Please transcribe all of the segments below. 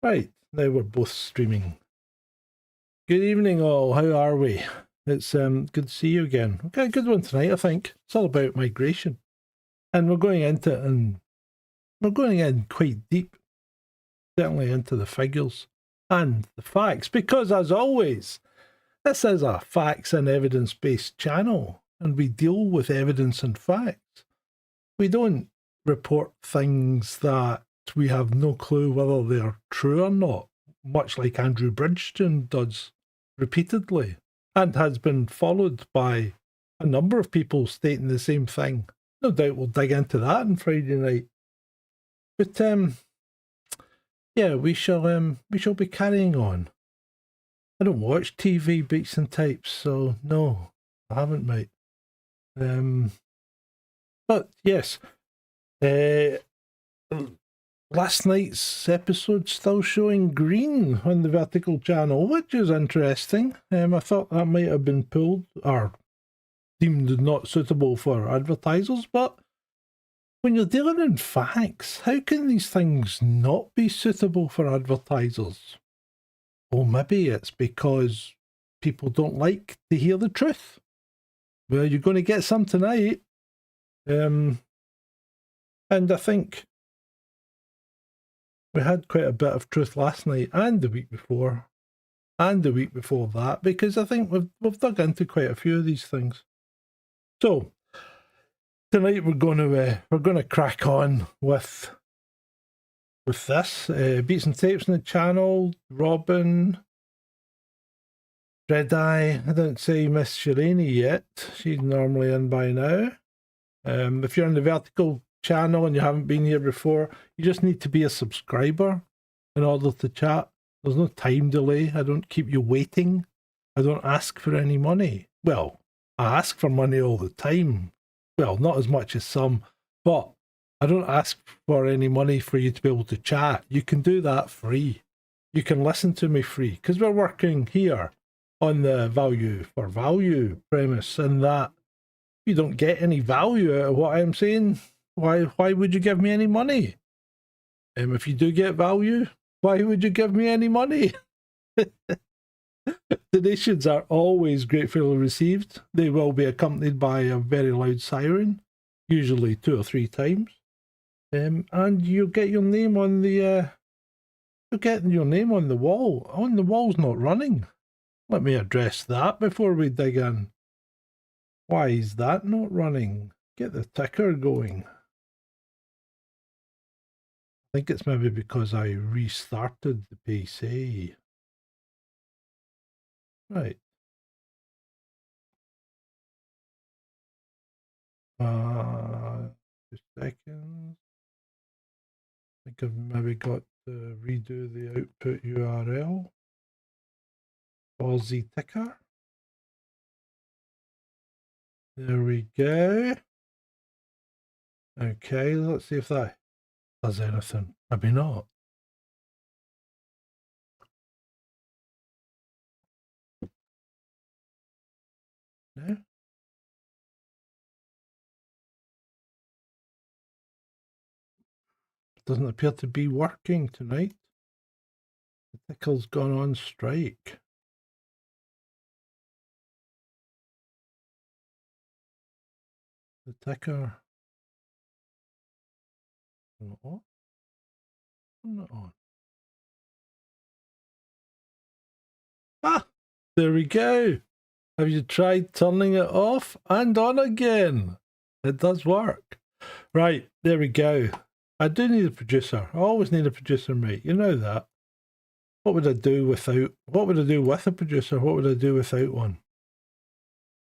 Right, now we're both streaming. Good evening, all. How are we? It's good to see you again. We've got a good one tonight, I think. It's all about migration. And we're going into it, and we're going in quite deep, certainly into the figures and the facts, because as always, this is a facts and evidence-based channel, and we deal with evidence and facts. We don't report things that we have no clue whether they're true or not, much like Andrew Bridgeton does repeatedly, and has been followed by a number of people stating the same thing. No doubt we'll dig into that on Friday night. But yeah, we shall be carrying on. I don't watch TV beats and types, so no, I haven't, mate. But yes, last night's episode still showing green on the vertical channel, which is interesting. I thought that might have been pulled or deemed not suitable for advertisers, but when you're dealing in facts, how can these things not be suitable for advertisers? Well, maybe it's because people don't like to hear the truth. Well, you're going to get some tonight. And I think we had quite a bit of truth last night and the week before and the week before that, because I think we've dug into quite a few of these things. So tonight we're going to crack on with this beats and tapes in the channel. Robin, Red Eye. I don't see Miss Shalini yet. She's normally in by now. If you're in the vertical channel and you haven't been here before, you just need to be a subscriber in order to chat. There's no time delay. I don't keep you waiting. I don't ask for any money. Well, I ask for money all the time. Well, not as much as some, but I don't ask for any money for you to be able to chat. You can do that free. You can listen to me free, because we're working here on the value for value premise, and that you don't get any value out of what I'm saying, why would you give me any money? If you do get value, why would you give me any money? Donations are always gratefully received. They will be accompanied by a very loud siren, usually 2 or 3 times. And you'll get your name on the wall. Oh, and the wall's not running. Let me address that before we dig in. Why is that not running? Get the ticker going. I think it's maybe because I restarted the PC. Right. 2 seconds. I think I've maybe got to redo the output URL. Aussie ticker. There we go. Okay, let's see if that does anything. Maybe not. No? Doesn't appear to be working tonight. The ticker's gone on strike. The ticker. Not on. Ah, there we go. Have you tried turning it off and on again? It does work. Right, there we go. I do need a producer. I always need a producer, mate. You know that. What would I do with a producer? What would I do without one?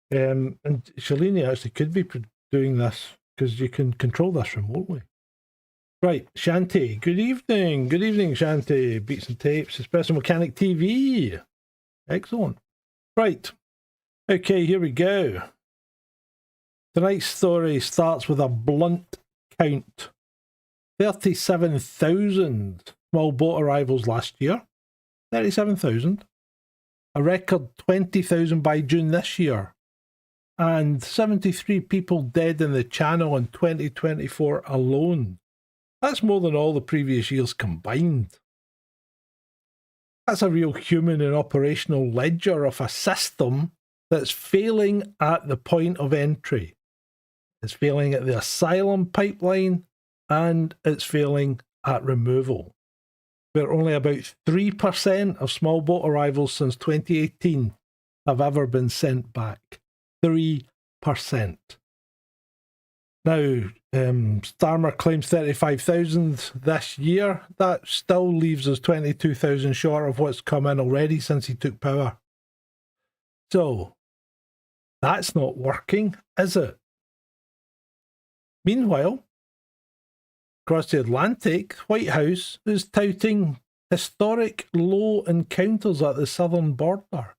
And Shalini actually could be doing this, because you can control this remotely. Right, Shanti. Good evening. Good evening, Shanti. Beats and Tapes, Espresso Mechanic TV. Excellent. Right. Okay, here we go. Tonight's story starts with a blunt count. 37,000 small boat arrivals last year. 37,000. A record 20,000 by June this year. And 73 people dead in the Channel in 2024 alone. That's more than all the previous years combined. That's a real human and operational ledger of a system that's failing at the point of entry. It's failing at the asylum pipeline, and it's failing at removal, where only about 3% of small boat arrivals since 2018 have ever been sent back. 3%. Now, Starmer claims 35,000 this year. That still leaves us 22,000 short of what's come in already since he took power. So, that's not working, is it? Meanwhile, across the Atlantic, White House is touting historic low encounters at the southern border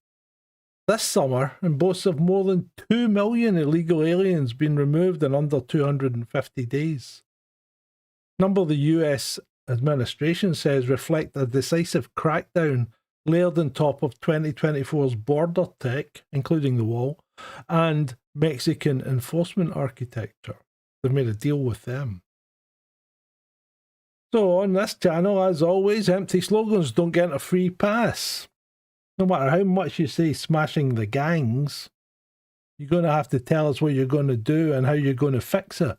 this summer and boasts of more than 2 million illegal aliens being removed in under 250 days. Number the US administration says reflect a decisive crackdown layered on top of 2024's border tech, including the wall, and Mexican enforcement architecture. They've made a deal with them. So on this channel, as always, empty slogans don't get a free pass. No matter how much you say smashing the gangs, you're going to have to tell us what you're going to do and how you're going to fix it.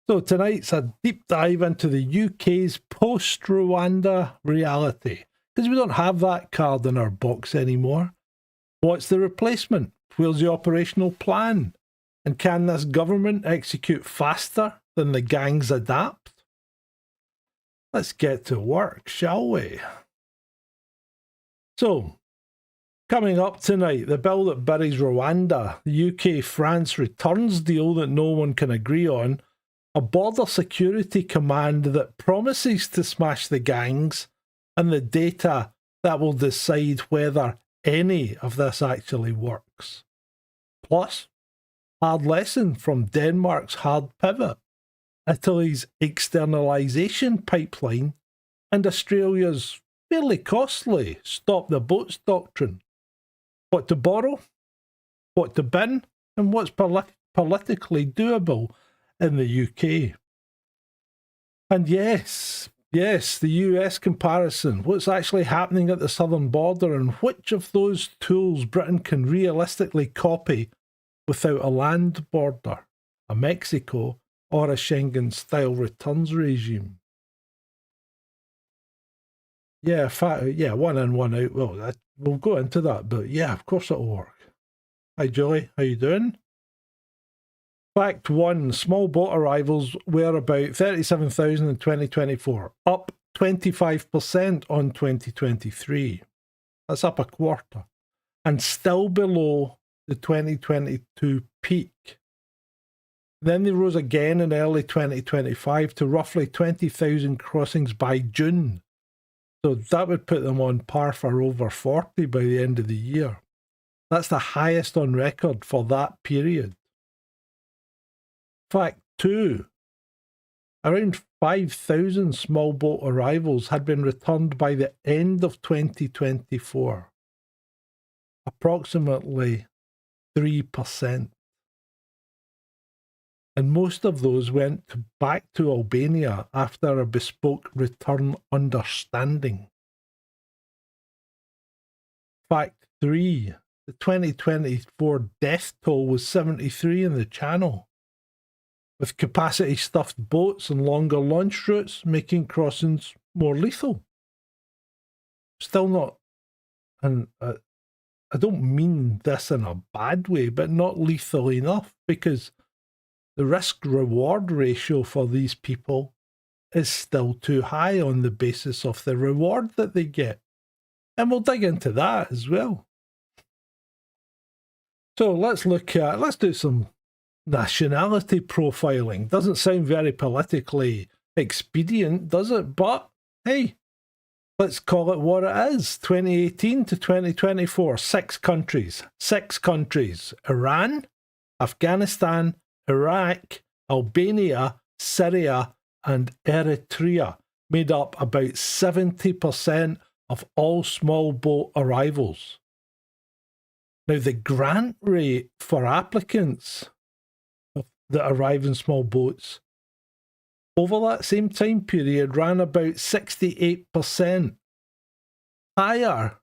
So tonight's a deep dive into the UK's post-Rwanda reality, because we don't have that card in our box anymore. What's the replacement? Where's the operational plan? And can this government execute faster than the gangs adapt? Let's get to work, shall we? So, coming up tonight, the bill that buries Rwanda, the UK-France returns deal that no one can agree on, a border security command that promises to smash the gangs, and the data that will decide whether any of this actually works. Plus, hard lesson from Denmark's hard pivot, Italy's externalisation pipeline, and Australia's fairly costly stop the boats doctrine. What to borrow, what to bin, and what's politically doable in the UK. And yes, the US comparison, what's actually happening at the southern border and which of those tools Britain can realistically copy without a land border, a Mexico, or a Schengen-style returns regime. Yeah, one in, one out. Well, we'll go into that, but yeah, of course it'll work. Hi, Julie. How you doing? Fact 1. Small boat arrivals were about 37,000 in 2024, up 25% on 2023. That's up a quarter. And still below the 2022 peak. Then they rose again in early 2025 to roughly 20,000 crossings by June. So that would put them on par for over 40 by the end of the year. That's the highest on record for that period. Fact 2. Around 5,000 small boat arrivals had been returned by the end of 2024. Approximately 3%. And most of those went back to Albania after a bespoke return understanding. Fact 3. The 2024 death toll was 73 in the Channel, with capacity-stuffed boats and longer launch routes making crossings more lethal. Still not, and I don't mean this in a bad way, but not lethal enough, because the risk-reward ratio for these people is still too high on the basis of the reward that they get. And we'll dig into that as well. So let's do some nationality profiling. Doesn't sound very politically expedient, does it? But hey, let's call it what it is. 2018 to 2024, 6 countries. Iran, Afghanistan, Iraq, Albania, Syria, and Eritrea made up about 70% of all small boat arrivals. Now, the grant rate for applicants that arrive in small boats over that same time period ran about 68%. higher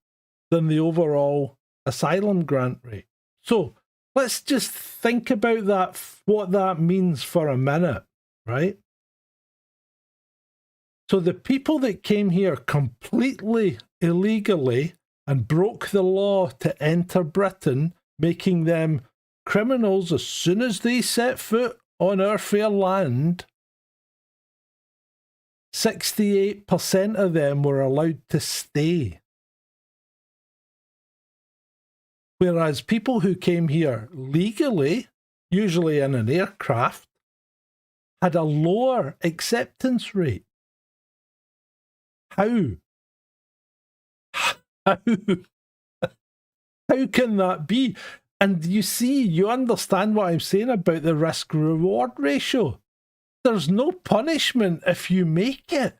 than the overall asylum grant rate. So let's just think about that, what that means for a minute, right? So the people that came here completely illegally and broke the law to enter Britain, making them criminals as soon as they set foot on our fair land, 68% of them were allowed to stay. Whereas people who came here legally, usually in an aircraft, had a lower acceptance rate. How? How can that be? And you understand what I'm saying about the risk-reward ratio. There's no punishment if you make it.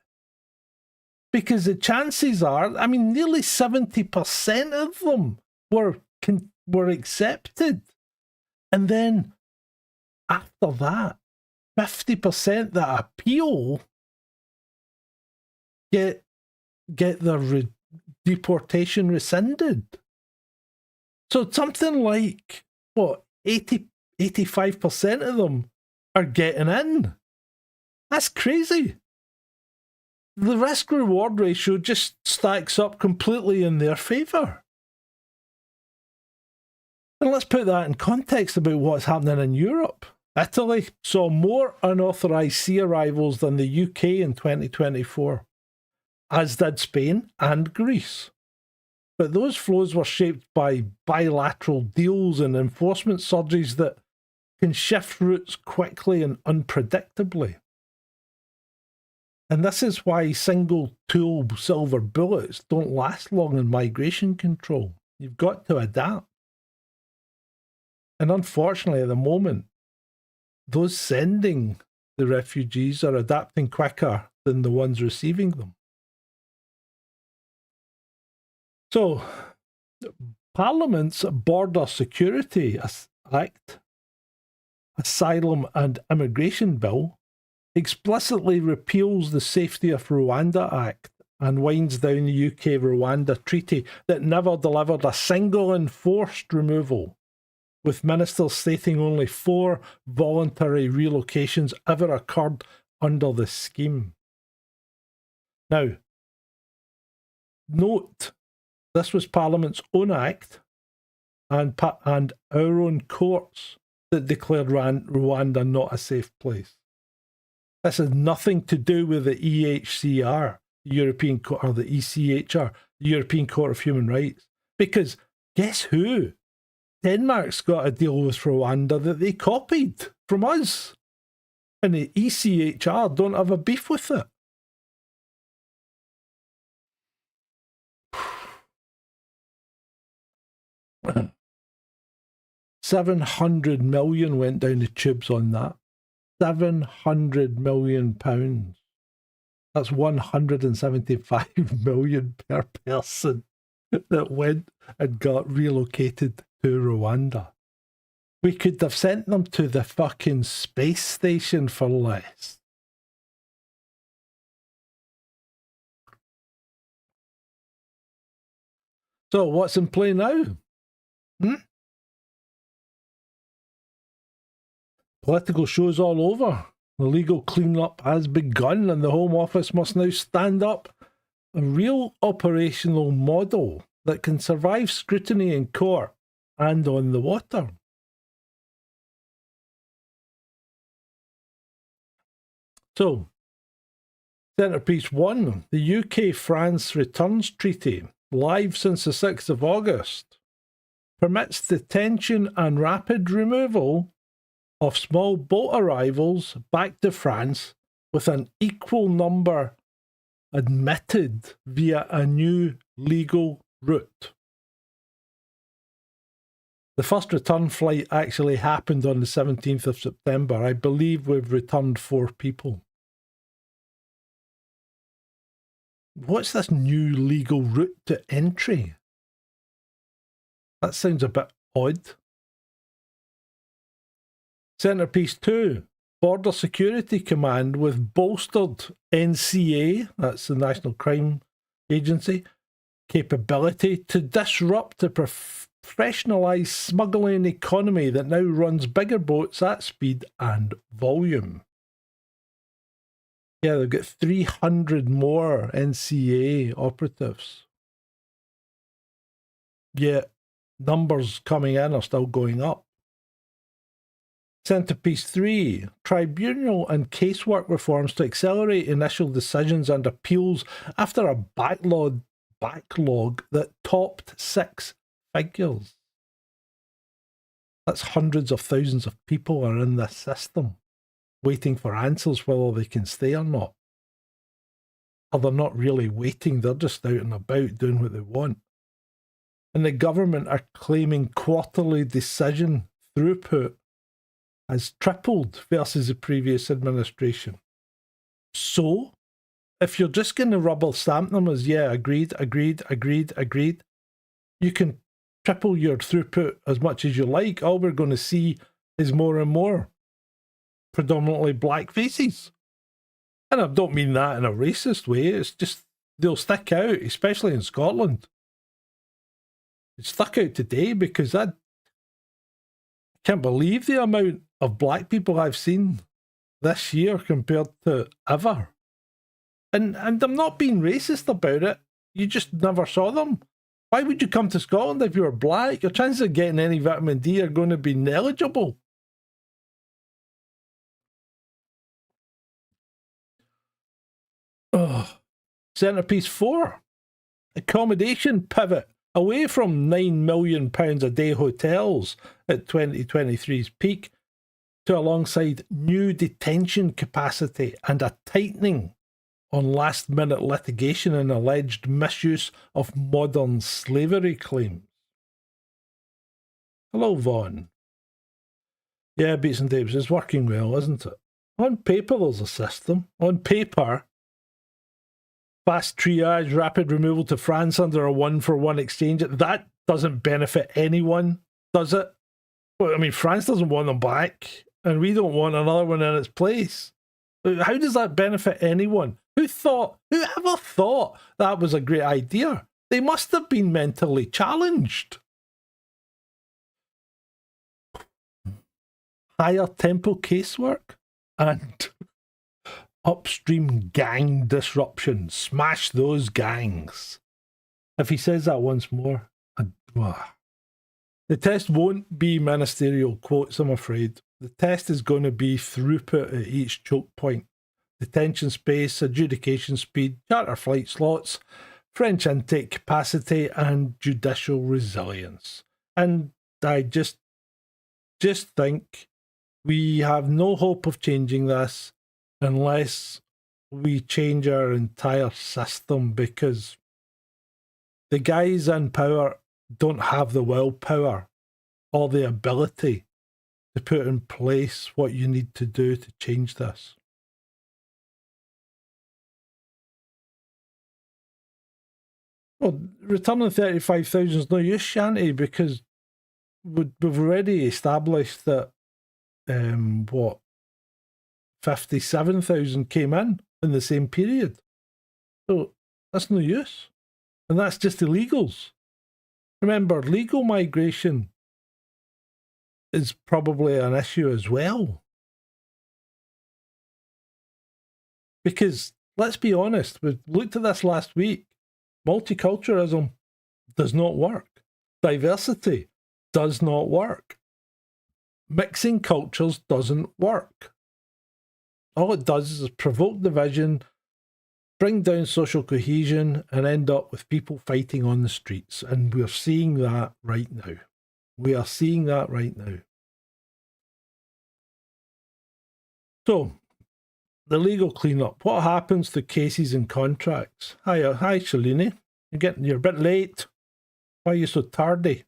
Because the chances are, I mean, nearly 70% of them were accepted. And then after that, 50% that appeal get their deportation rescinded. So something like, 85% of them are getting in. That's crazy. The risk-reward ratio just stacks up completely in their favour. And let's put that in context about what's happening in Europe. Italy saw more unauthorised sea arrivals than the UK in 2024, as did Spain and Greece. But those flows were shaped by bilateral deals and enforcement surges that can shift routes quickly and unpredictably. And this is why single tool silver bullets don't last long in migration control. You've got to adapt. And unfortunately, at the moment, those sending the refugees are adapting quicker than the ones receiving them. So, Parliament's Border Security Act, Asylum and Immigration Bill, explicitly repeals the Safety of Rwanda Act and winds down the UK-Rwanda treaty that never delivered a single enforced removal, with ministers stating only 4 voluntary relocations ever occurred under the scheme. Now, note, this was Parliament's own act and our own courts that declared Rwanda not a safe place. This has nothing to do with the EHCR, the European Court, or the ECHR, the European Court of Human Rights. Because guess who? Denmark's got a deal with Rwanda that they copied from us. And the ECHR don't have a beef with it. £700 million went down the tubes on that. £700 million. That's 175 million per person that went and got relocated to Rwanda. We could have sent them to the fucking space station for less. So what's in play now? Political show's all over. The legal clean-up has begun and the Home Office must now stand up a real operational model that can survive scrutiny in court and on the water. So, Centrepiece 1, the UK-France Returns Treaty, live since the 6th of August, permits detention and rapid removal of small boat arrivals back to France with an equal number admitted via a new legal route. The first return flight actually happened on the 17th of September. I believe we've returned 4 people. What's this new legal route to entry? That sounds a bit odd. Centrepiece 2, Border Security Command with bolstered NCA, that's the National Crime Agency, capability to disrupt the professionalised smuggling economy that now runs bigger boats at speed and volume. Yeah, they've got 300 more NCA operatives. Yet numbers coming in are still going up. Centrepiece 3, tribunal and casework reforms to accelerate initial decisions and appeals after a backlog that topped 6 figures. That's hundreds of thousands of people are in this system, waiting for answers whether they can stay or not. Or they're not really waiting, they're just out and about doing what they want. And the government are claiming quarterly decision throughput has tripled versus the previous administration. So, if you're just going to rubber stamp them as, yeah, agreed, you can triple your throughput as much as you like. All we're going to see is more and more predominantly black faces. And I don't mean that in a racist way, it's just they'll stick out, especially in Scotland. It stuck out today because I can't believe the amount of black people I've seen this year compared to ever. And I'm not being racist about it. You just never saw them. Why would you come to Scotland if you were black? Your chances of getting any vitamin D are going to be negligible. Centrepiece 4. Accommodation pivot away from £9 million a day hotels at 2023's peak to alongside new detention capacity and a tightening on last-minute litigation and alleged misuse of modern slavery claims. Hello, Vaughan. Yeah, Beats and Tapes is working well, isn't it? On paper, there's a system. On paper, fast triage, rapid removal to France under a one-for-one exchange. That doesn't benefit anyone, does it? Well, I mean, France doesn't want them back, and we don't want another one in its place. How does that benefit anyone? Who ever thought that was a great idea? They must have been mentally challenged. Higher tempo casework and upstream gang disruption. Smash those gangs. If he says that once more, the test won't be ministerial quotes, I'm afraid. The test is going to be throughput at each choke point. Detention space, adjudication speed, charter flight slots, French intake capacity, and judicial resilience. And I just think we have no hope of changing this unless we change our entire system, because the guys in power don't have the willpower or the ability to put in place what you need to do to change this. Well, returning 35,000 is no use, Shanty, because we've already established that 57,000 came in the same period. So that's no use. And that's just illegals. Remember, legal migration is probably an issue as well. Because, let's be honest, we looked at this last week. Multiculturalism does not work. Diversity does not work. Mixing cultures doesn't work. All it does is provoke division, bring down social cohesion, and end up with people fighting on the streets. And we're seeing that right now. We are seeing that right now. So, the legal cleanup. What happens to cases and contracts? Hi, Shalini. You're a bit late. Why are you so tardy?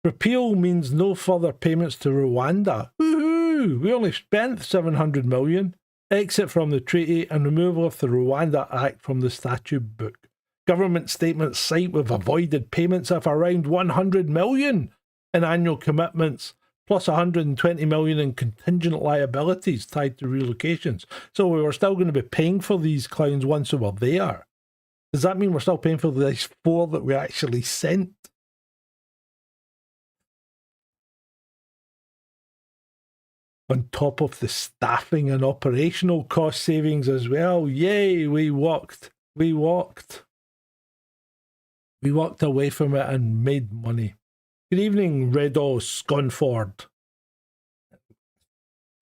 Repeal means no further payments to Rwanda. Woohoo! We only spent 700 million. Exit from the treaty and removal of the Rwanda Act from the statute book. Government statements cite we've avoided payments of around 100 million in annual commitments, plus 120 million in contingent liabilities tied to relocations. So we were still going to be paying for these clowns once we were there. Does that mean we're still paying for these 4 that we actually sent? On top of the staffing and operational cost savings as well. Yay, we walked away from it and made money. Good evening, Redo Scunford.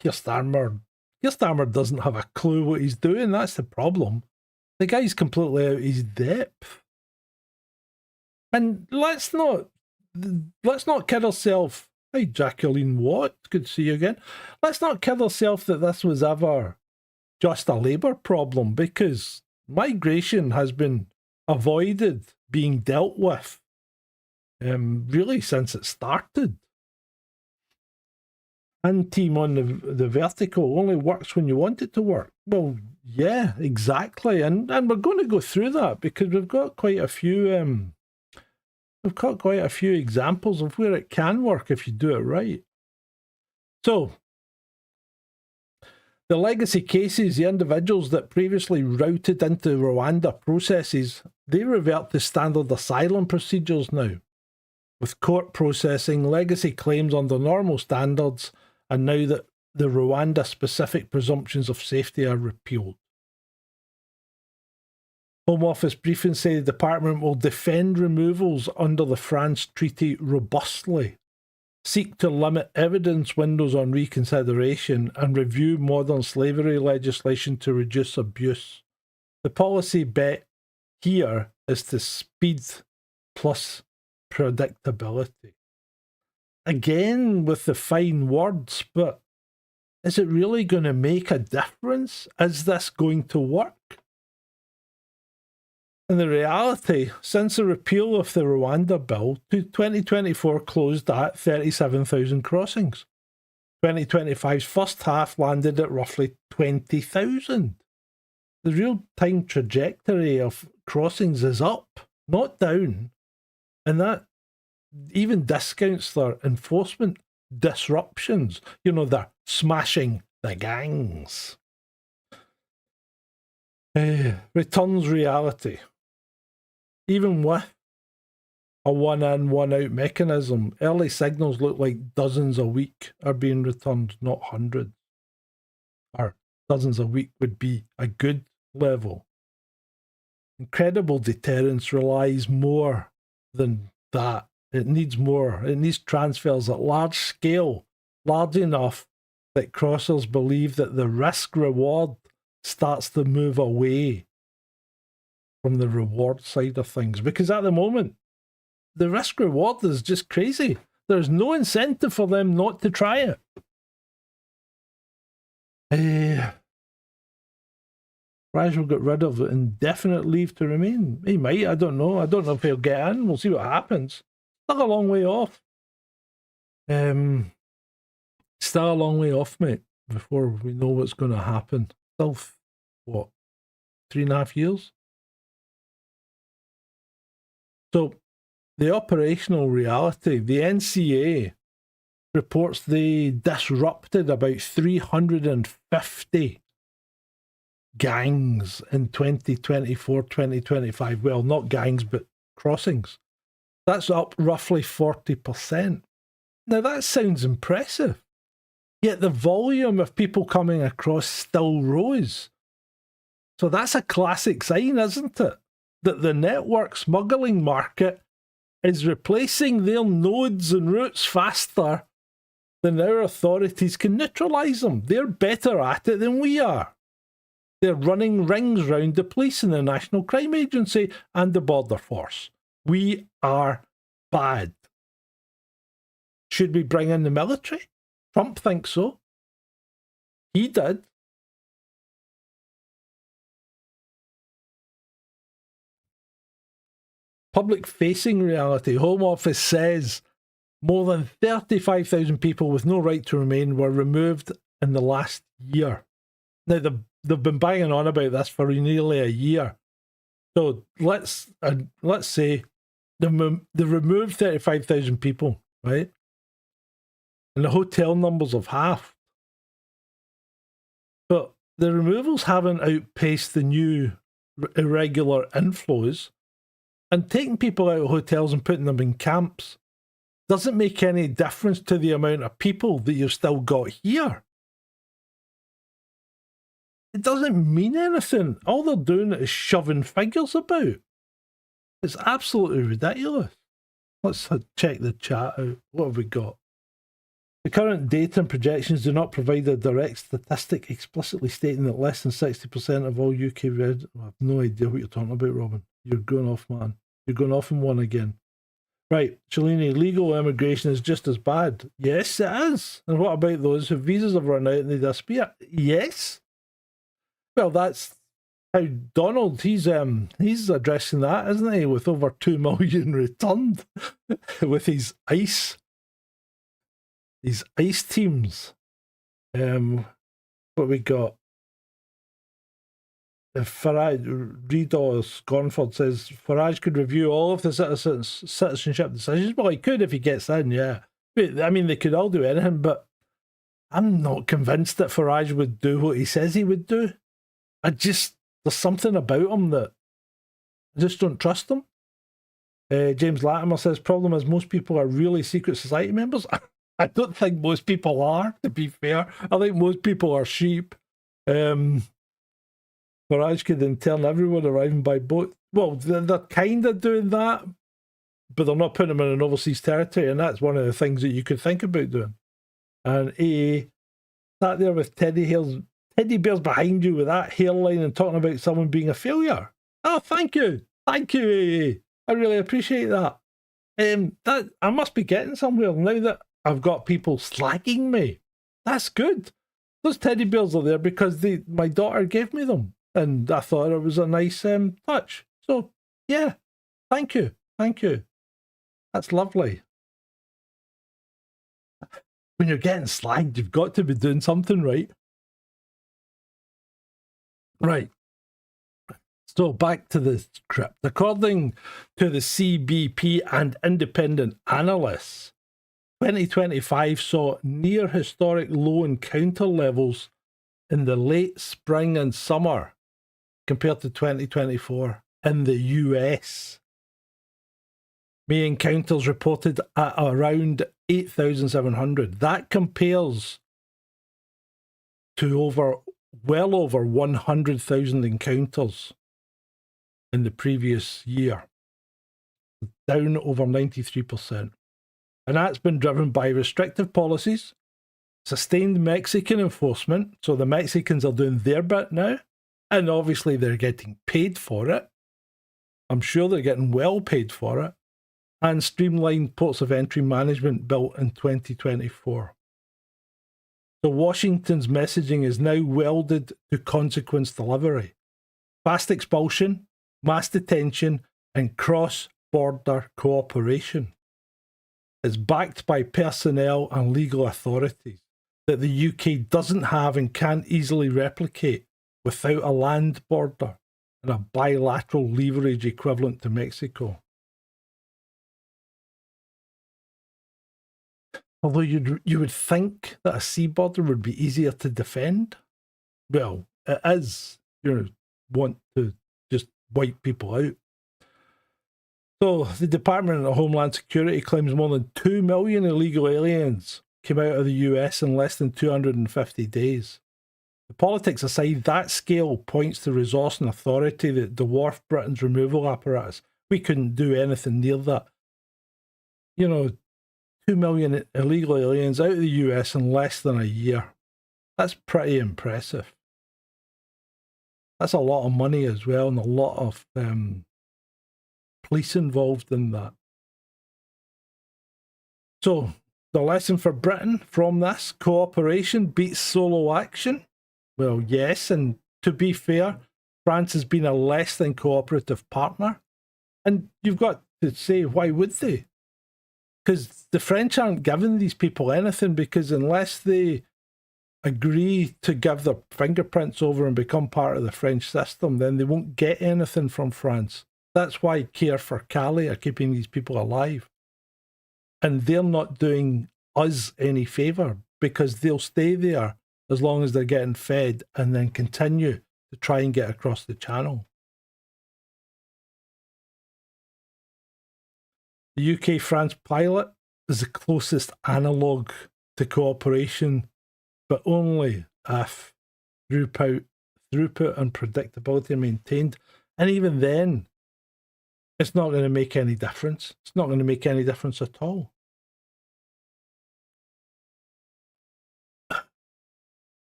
Keir Starmer doesn't have a clue what he's doing. That's the problem. The guy's completely out his depth. And let's not kid ourselves. Hi, Jacqueline Watt. Good to see you again. Let's not kid ourselves that this was ever just a Labour problem, because migration has been avoided being dealt with really since it started. And team on the vertical only works when you want it to work. Well, yeah, exactly. And we're going to go through that because we've got quite a few examples of where it can work if you do it right. So, the legacy cases, the individuals that previously routed into Rwanda processes, they revert to standard asylum procedures now, with court processing legacy claims under normal standards, and now that the Rwanda-specific presumptions of safety are repealed. Home Office briefing say the department will defend removals under the France Treaty robustly, seek to limit evidence windows on reconsideration, and review modern slavery legislation to reduce abuse. The policy bet here is to speed plus predictability. Again, with the fine words, but is it really going to make a difference? Is this going to work? In the reality, since the repeal of the Rwanda bill, 2024 closed at 37,000 crossings. 2025's first half landed at roughly 20,000. The real-time trajectory of crossings is up, not down, and that even discounts their enforcement disruptions. You know, they're smashing the gangs. Returns reality. Even with a one-in, one-out mechanism, early signals look like dozens a week are being returned, not hundreds. Or dozens a week would be a good level. Incredible deterrence relies more than that. It needs more. It needs transfers at large scale, large enough that crossers believe that the risk-reward starts to move away from the reward side of things. Because at the moment, the risk-reward is just crazy. There's no incentive for them not to try it. Raj will get rid of indefinite leave to remain. He might, I don't know. I don't know if he'll get in. We'll see what happens. Still a long way off. Still a long way off, mate, before we know what's going to happen. Still, what, 3.5 years? So, the operational reality, the NCA reports they disrupted about 350 gangs in 2024, 2025. Well, not gangs, but crossings. That's up roughly 40%. Now, that sounds impressive. Yet the volume of people coming across still rose. So that's a classic sign, isn't it? That the network smuggling market is replacing their nodes and routes faster than our authorities can neutralise them. They're better at it than we are. They're running rings round the police and the National Crime Agency and the Border Force. We are bad. Should we bring in the military? Trump thinks so. He did. Public-facing reality. Home Office says more than 35,000 people with no right to remain were removed in the last year. Now, they've been banging on about this for nearly a year. So let's say they removed 35,000 people, right? And the hotel numbers have halved. But the removals haven't outpaced the new irregular inflows, and taking people out of hotels and putting them in camps doesn't make any difference to the amount of people that you've still got here. It doesn't mean anything. All they're doing is shoving figures about. It's absolutely ridiculous. Let's check the chat out. What have we got? The current data and projections do not provide a direct statistic explicitly stating that less than 60% of all UK residents... I have no idea what you're talking about, Robin. You're going off, man. You're going off in one again. Right, Cellini, legal immigration is just as bad. Yes, it is. And what about those whose visas have run out and they disappear? Yes. Well, that's how Donald, he's addressing that, isn't he? With over 2 million returned with his ICE teams. What we got? Farage, Redo Scornford says Farage could review all of the citizenship decisions. Well, he could if he gets in, yeah. I mean, they could all do anything, but I'm not convinced that Farage would do what he says he would do. There's something about him that I just don't trust him. James Latimer says, problem is most people are really secret society members. I don't think most people are, to be fair. I think most people are sheep. Farage could intern everyone arriving by boat. Well, they're kind of doing that, but they're not putting them in an overseas territory, and that's one of the things that you could think about doing. And AA sat there with teddy bears behind you with that hairline and talking about someone being a failure. Oh, thank you, AA. I really appreciate that. That I must be getting somewhere now that I've got people slagging me. That's good. Those teddy bears are there because my daughter gave me them. And I thought it was a nice touch. So, yeah, thank you. That's lovely. When you're getting slagged, you've got to be doing something right. Right. So, back to the script. According to the CBP and independent analysts, 2025 saw near historic low encounter levels in the late spring and summer, compared to 2024 in the US. May encounters reported at around 8,700. That compares to well over 100,000 encounters in the previous year, down over 93%. And that's been driven by restrictive policies, sustained Mexican enforcement, so the Mexicans are doing their bit now, and obviously they're getting paid for it. I'm sure they're getting well paid for it. And streamlined ports of entry management built in 2024. So Washington's messaging is now welded to consequence delivery. Fast expulsion, mass detention, and cross-border cooperation. It's backed by personnel and legal authorities that the UK doesn't have and can't easily replicate without a land border and a bilateral leverage equivalent to Mexico. Although you would think that a sea border would be easier to defend. Well, it is. You want to just wipe people out. So the Department of Homeland Security claims more than 2 million illegal aliens came out of the US in less than 250 days. The politics aside, that scale points to resource and authority that dwarf Britain's removal apparatus. We couldn't do anything near that. 2 million illegal aliens out of the US in less than a year. That's pretty impressive. That's a lot of money as well, and a lot of police involved in that. So, the lesson for Britain from this: cooperation beats solo action. Well, yes, and to be fair, France has been a less than cooperative partner. And you've got to say, why would they? Because the French aren't giving these people anything, because unless they agree to give their fingerprints over and become part of the French system, then they won't get anything from France. That's why Care for Calais are keeping these people alive. And they're not doing us any favour, because they'll stay there as long as they're getting fed and then continue to try and get across the channel. The UK-France pilot is the closest analogue to cooperation, but only if throughput and predictability are maintained. And even then, it's not going to make any difference. It's not going to make any difference at all.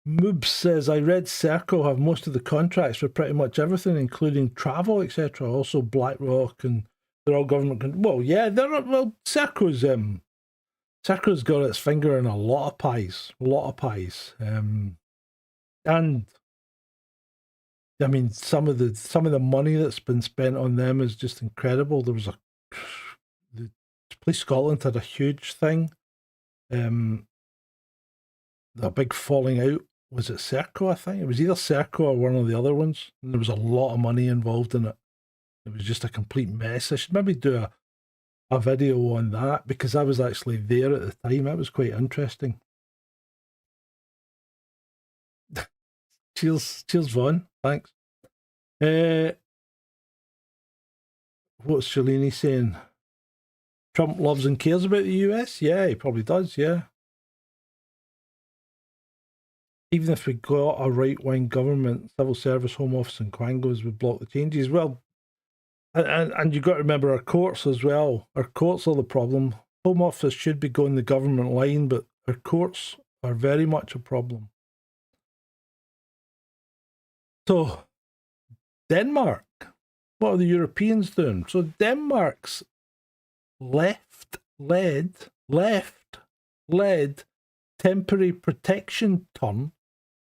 Moobs says, I read Serco have most of the contracts for pretty much everything, including travel, etc. Also BlackRock, and they're all government. Well, yeah, Serco's got its finger in a lot of pies. And I mean, some of the money that's been spent on them is just incredible. There was the Police Scotland had a huge thing. A big falling out. Was it Serco, I think? It was either Serco or one of the other ones. And there was a lot of money involved in it. It was just a complete mess. I should maybe do a video on that, because I was actually there at the time. That was quite interesting. Cheers, Vaughn. Thanks. What's Shalini saying? Trump loves and cares about the US? Yeah, he probably does, yeah. Even if we got a right-wing government, civil service, home office and quangos would block the changes. Well, and you've got to remember our courts as well. Our courts are the problem. Home office should be going the government line, but our courts are very much a problem. So, Denmark, what are the Europeans doing? So Denmark's led temporary protection turn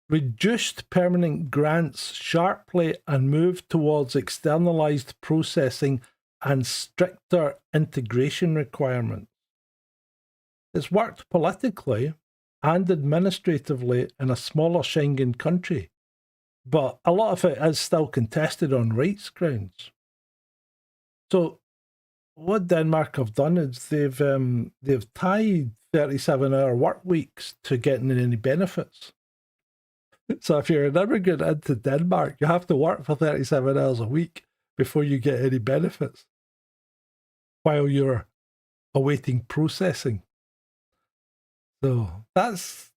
reduced permanent grants sharply and moved towards externalised processing and stricter integration requirements. It's worked politically and administratively in a smaller Schengen country, but a lot of it is still contested on rights grounds. So what Denmark have done is they've tied 37-hour work weeks to getting any benefits. So if you're an immigrant into Denmark, you have to work for 37 hours a week before you get any benefits while you're awaiting processing. So that's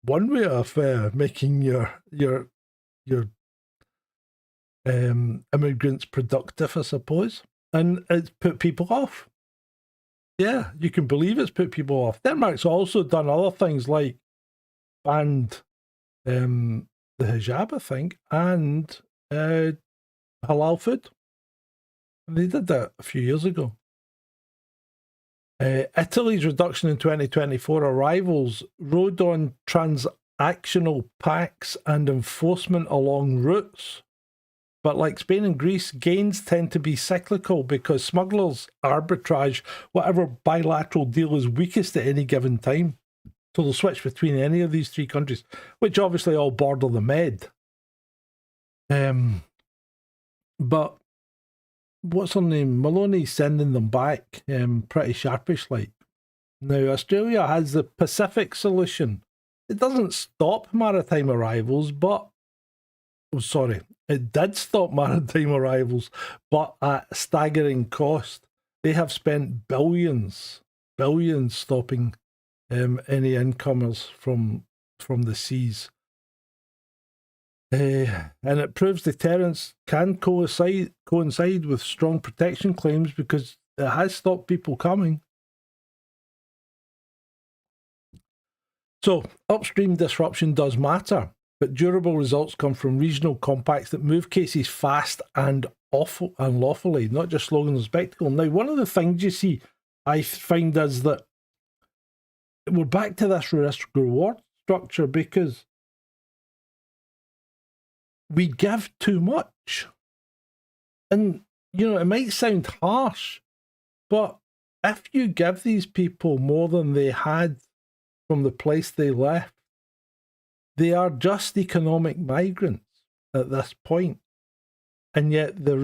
one way of making your immigrants productive, I suppose. And it's put people off. Yeah, you can believe it's put people off. Denmark's also done other things like banned the hijab, I think, and halal food. And they did that a few years ago. Italy's reduction in 2024 arrivals rode on transactional pacts and enforcement along routes. But like Spain and Greece, gains tend to be cyclical because smugglers arbitrage whatever bilateral deal is weakest at any given time. So they'll switch between any of these three countries, which obviously all border the Med. But what's her name? Maloney's sending them back pretty sharpish like. Now, Australia has the Pacific solution. It doesn't stop maritime arrivals, but... Oh, sorry. It did stop maritime arrivals, but at staggering cost. They have spent billions stopping any incomers from the seas. And it proves deterrence can coincide with strong protection claims because it has stopped people coming. So, upstream disruption does matter, but durable results come from regional compacts that move cases fast and lawfully, not just slogans and spectacle. Now, one of the things you see, I find, is that we're back to this risk-reward structure because we give too much. And, you know, it might sound harsh, but if you give these people more than they had from the place they left, they are just economic migrants at this point. And yet the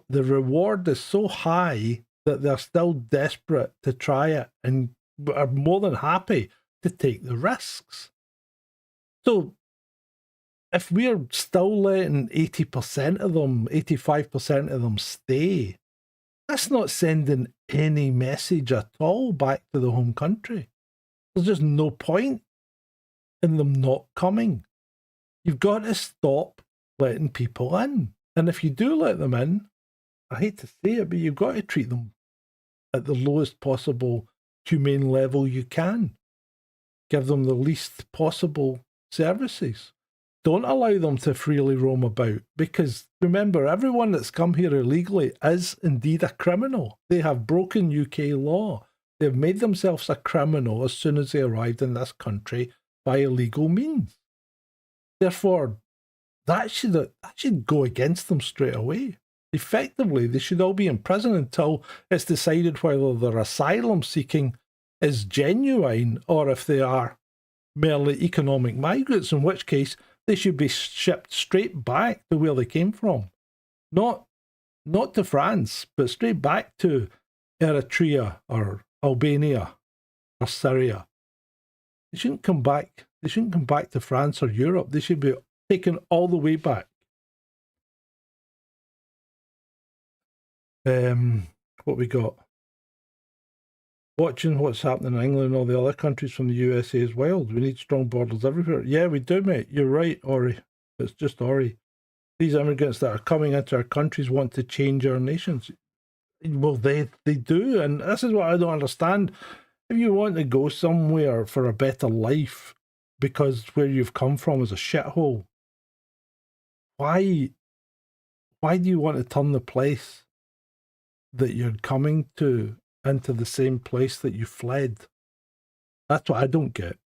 reward is so high that they're still desperate to try it and are more than happy to take the risks. So if we're still letting 80% of them, 85% of them stay, that's not sending any message at all back to the home country. There's just no point in them not coming. You've got to stop letting people in. And if you do let them in, I hate to say it, but you've got to treat them at the lowest possible humane level you can. Give them the least possible services. Don't allow them to freely roam about, because remember, everyone that's come here illegally is indeed a criminal. They have broken UK law. They've made themselves a criminal as soon as they arrived in this country by illegal means. Therefore, that should go against them straight away. Effectively, they should all be in prison until it's decided whether their asylum seeking is genuine or if they are merely economic migrants, in which case they should be shipped straight back to where they came from. Not to France, but straight back to Eritrea or Albania or Syria. They shouldn't come back. They shouldn't come back to France or Europe. They should be taken all the way back. What we got? Watching what's happening in England and all the other countries from the USA is wild. We need strong borders everywhere. Yeah, we do, mate. You're right, Ori. It's just Ori. These immigrants that are coming into our countries want to change our nations. Well, they do, and this is what I don't understand. If you want to go somewhere for a better life because where you've come from is a shithole, why do you want to turn the place that you're coming to into the same place that you fled? That's what I don't get.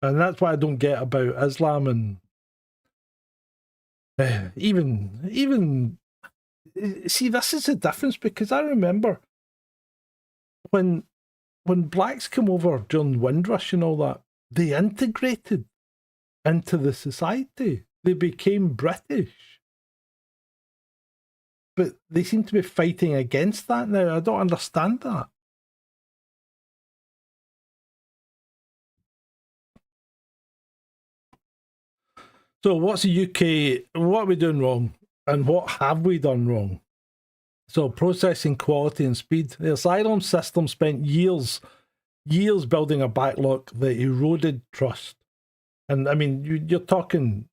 And that's what I don't get about Islam and even see, this is the difference, because I remember when blacks came over during Windrush and all that, they integrated into the society. They became British. But they seem to be fighting against that now. I don't understand that. So what's the UK, what are we doing wrong? And what have we done wrong? So processing quality and speed. The asylum system spent years building a backlog that eroded trust. And I mean, you're talking,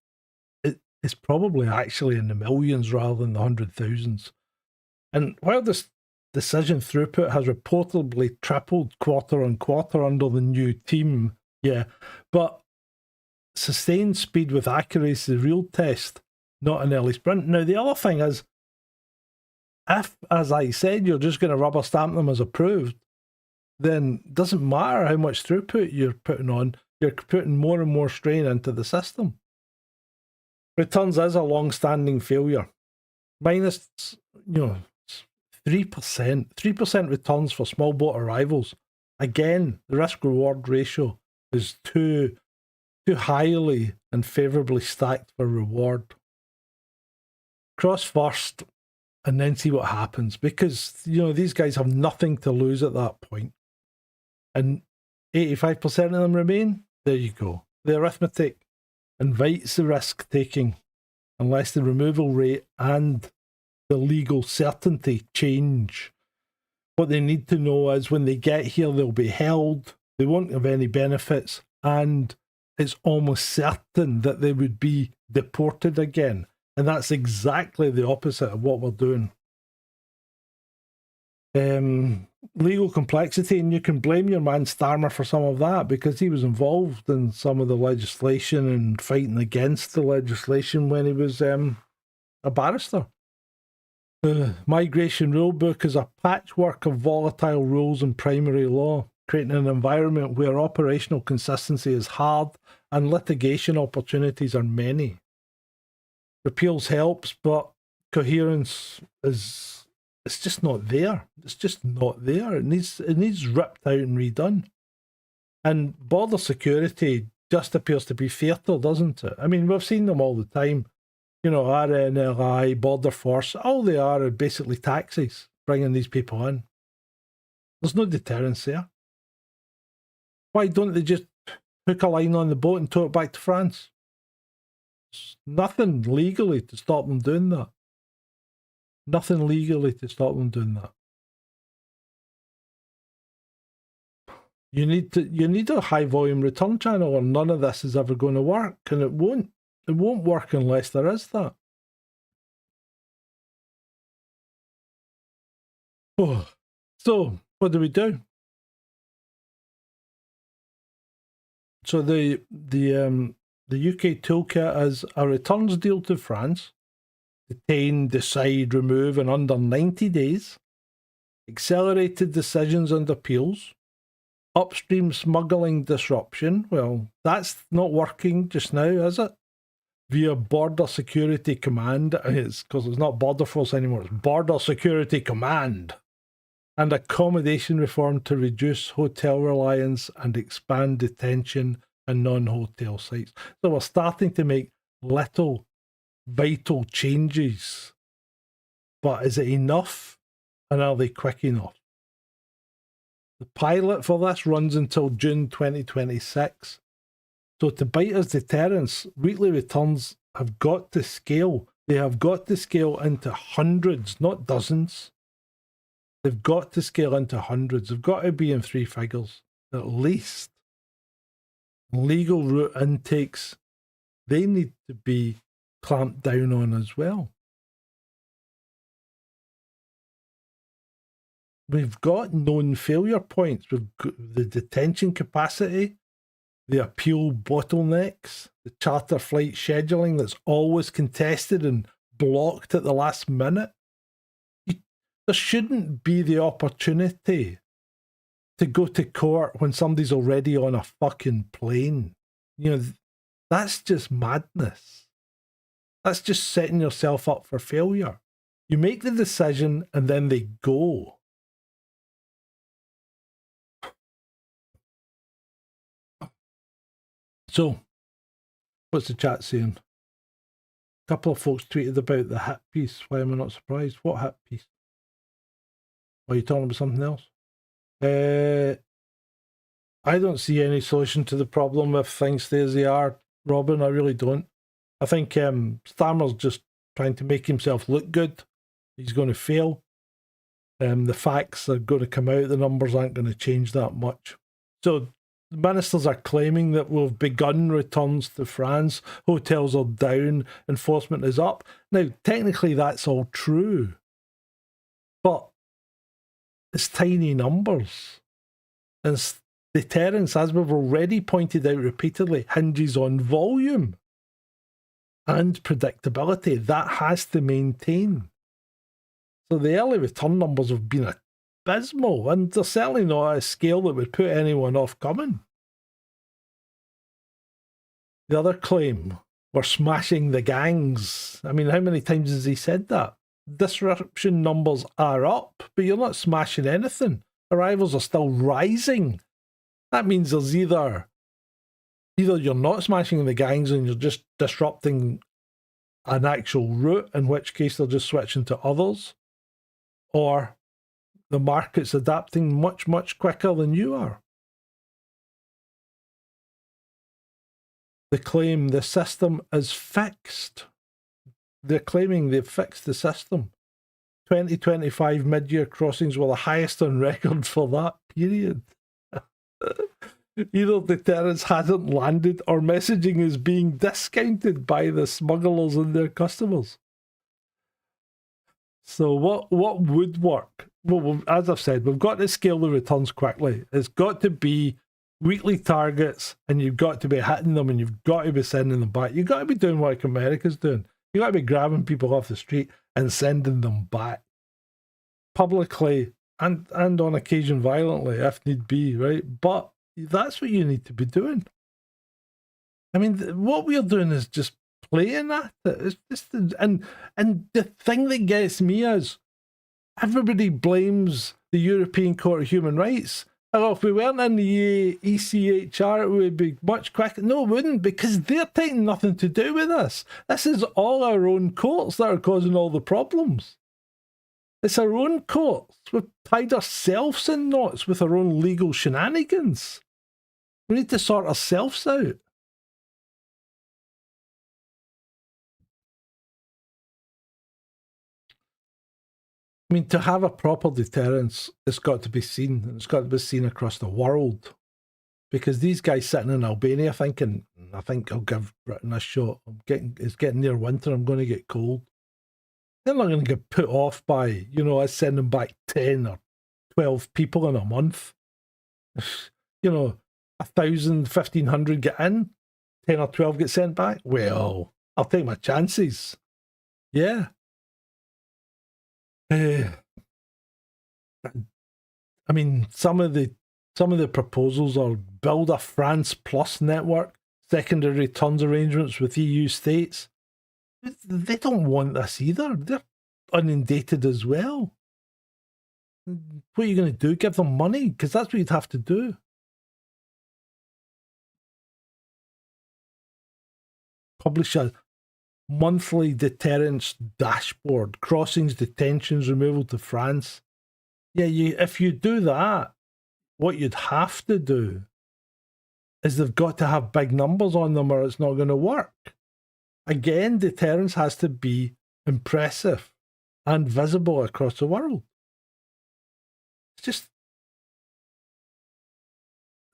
it's probably actually in the millions rather than the 100,000s. And while this decision throughput has reportedly tripled quarter on quarter under the new team, yeah, but sustained speed with accuracy is the real test, not an early sprint. Now, the other thing is, if, as I said, you're just going to rubber stamp them as approved, then it doesn't matter how much throughput you're putting on, you're putting more and more strain into the system. Returns is a long-standing failure. Minus, 3% returns for small boat arrivals. Again, the risk-reward ratio is too highly and favourably stacked for reward. Cross first and then see what happens, because these guys have nothing to lose at that point. And 85% of them remain. There you go. The arithmetic invites the risk taking unless the removal rate and the legal certainty change. What they need to know is when they get here, they'll be held, they won't have any benefits, and it's almost certain that they would be deported again. And that's exactly the opposite of what we're doing. Legal complexity, and you can blame your man Starmer for some of that, because he was involved in some of the legislation and fighting against the legislation when he was a barrister. The migration rulebook is a patchwork of volatile rules and primary law, creating an environment where operational consistency is hard and litigation opportunities are many. Repeals helps, but coherence it's just not there. It's just not there. It needs ripped out and redone. And border security just appears to be theatre, doesn't it? I mean, we've seen them all the time. RNLI, Border Force, all they are basically taxis bringing these people in. There's no deterrence there. Why don't they just hook a line on the boat and tow it back to France? There's nothing legally to stop them doing that. Nothing legally to stop them doing that. You need a high volume return channel, or none of this is ever going to work, and it won't. It won't work unless there is that. Oh, so what do we do? So the UK toolkit is a returns deal to France, detain, decide, remove in under 90 days, accelerated decisions and appeals, upstream smuggling disruption. Well, that's not working just now, is it? Via Border Security Command. It's because it's not Border Force anymore, it's Border Security Command. And accommodation reform to reduce hotel reliance and expand detention and non-hotel sites. So we're starting to make little vital changes. But is it enough? And are they quick enough? The pilot for this runs until June 2026. So to bite us deterrence, weekly returns have got to scale. They have got to scale into hundreds, not dozens. They've got to scale into hundreds. They've got to be in three figures, at least. Legal route intakes, they need to be clamped down on as well. We've got known failure points. We've got the detention capacity, the appeal bottlenecks, the charter flight scheduling that's always contested and blocked at the last minute. There shouldn't be the opportunity to go to court when somebody's already on a fucking plane. You know, that's just madness. That's just setting yourself up for failure. You make the decision and then they go. So, what's the chat saying? A couple of folks tweeted about the hit piece. Why am I not surprised? What hit piece? Are you talking about something else? I don't see any solution to the problem if things stay as they are, Robin. I really don't. I think Starmer's just trying to make himself look good. He's going to fail. The facts are going to come out. The numbers aren't going to change that much. So the ministers are claiming that we've begun returns to France. Hotels are down. Enforcement is up. Now, technically, that's all true. But it's tiny numbers. And deterrence, as we've already pointed out repeatedly, hinges on volume and predictability. That has to maintain. So the early return numbers have been abysmal, and they're certainly not at a scale that would put anyone off coming. The other claim, we're smashing the gangs. I mean, how many times has he said that? Disruption numbers are up, but you're not smashing anything. Arrivals are still rising. That means there's either you're not smashing the gangs and you're just disrupting an actual route, in which case they're just switching to others, or the market's adapting much, much quicker than you are. They claim the system is fixed. They're claiming they've fixed the system. 2025 mid-year crossings were the highest on record for that period. Either deterrence hasn't landed or messaging is being discounted by the smugglers and their customers. So what would work? Well, as I've said, we've got to scale the returns quickly. It's got to be weekly targets, and you've got to be hitting them, and you've got to be sending them back. You've got to be doing what America's doing. You've got to be grabbing people off the street and sending them back. Publicly and on occasion violently, if need be, right? But that's what you need to be doing. I mean, what we're doing is just playing at it. It's just, and the thing that gets me is everybody blames the European Court of Human Rights. Oh, if we weren't in the ECHR, it would be much quicker. No, it wouldn't, because they're taking nothing to do with this. This is all our own courts that are causing all the problems. It's our own courts. We've tied ourselves in knots with our own legal shenanigans. We need to sort ourselves out. I mean, to have a proper deterrence, it's got to be seen, and it's got to be seen across the world. because these guys sitting in Albania thinking, I think I'll give Britain a shot. It's getting near winter. I'm going to get cold. They're not going to get put off by, us sending back 10 or 12 people in a month. 1,000, 1,500 get in, 10 or 12 get sent back. Well, I'll take my chances. Yeah. I mean, some of the proposals are build a France Plus network, secondary returns arrangements with EU states. They don't want this either. They're inundated as well. What are you going to do? Give them money? Because that's what you'd have to do. Publish a monthly deterrence dashboard, crossings, detentions, removal to France. Yeah, if you do that, what you'd have to do is they've got to have big numbers on them or it's not going to work. Again, deterrence has to be impressive and visible across the world. It's just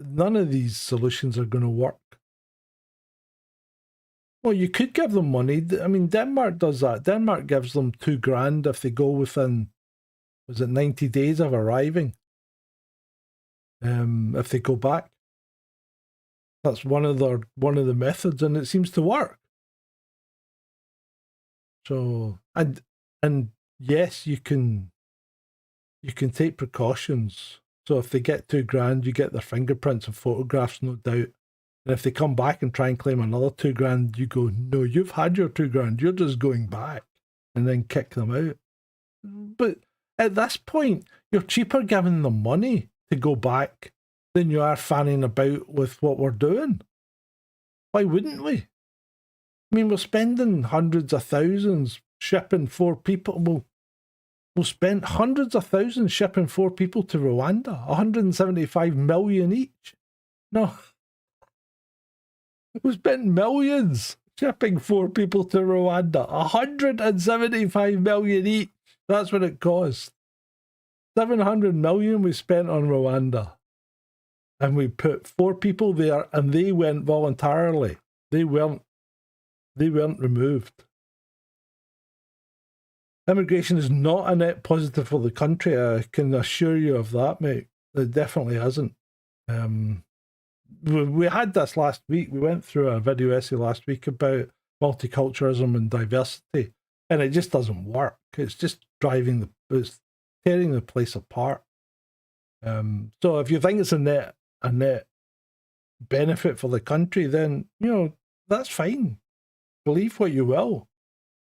none of these solutions are going to work. Well, you could give them money. I mean, Denmark does that. Denmark gives them $2,000 if they go within, 90 days of arriving? If they go back. That's one of the methods, and it seems to work. So, and yes, you can take precautions. So if they get $2,000, you get their fingerprints and photographs, no doubt. And if they come back and try and claim another $2,000, you go, no, you've had your $2,000, you're just going back, and then kick them out. But at this point, you're cheaper giving them money to go back than you are fanning about with what we're doing. Why wouldn't we? I mean, we're spending hundreds of thousands shipping 4 people. We'll spend hundreds of thousands shipping 4 people to Rwanda, 175 million each. No. We spent millions shipping 4 people to Rwanda, 175 million each. That's what it cost. 700 million we spent on Rwanda. And we put 4 people there and they went voluntarily. They weren't removed. Immigration is not a net positive for the country. I can assure you of that, mate. It definitely isn't. We had this last week. We went through a video essay last week about multiculturalism and diversity, and it just doesn't work. It's just it's tearing the place apart. So if you think it's a net benefit for the country, then that's fine. Believe what you will,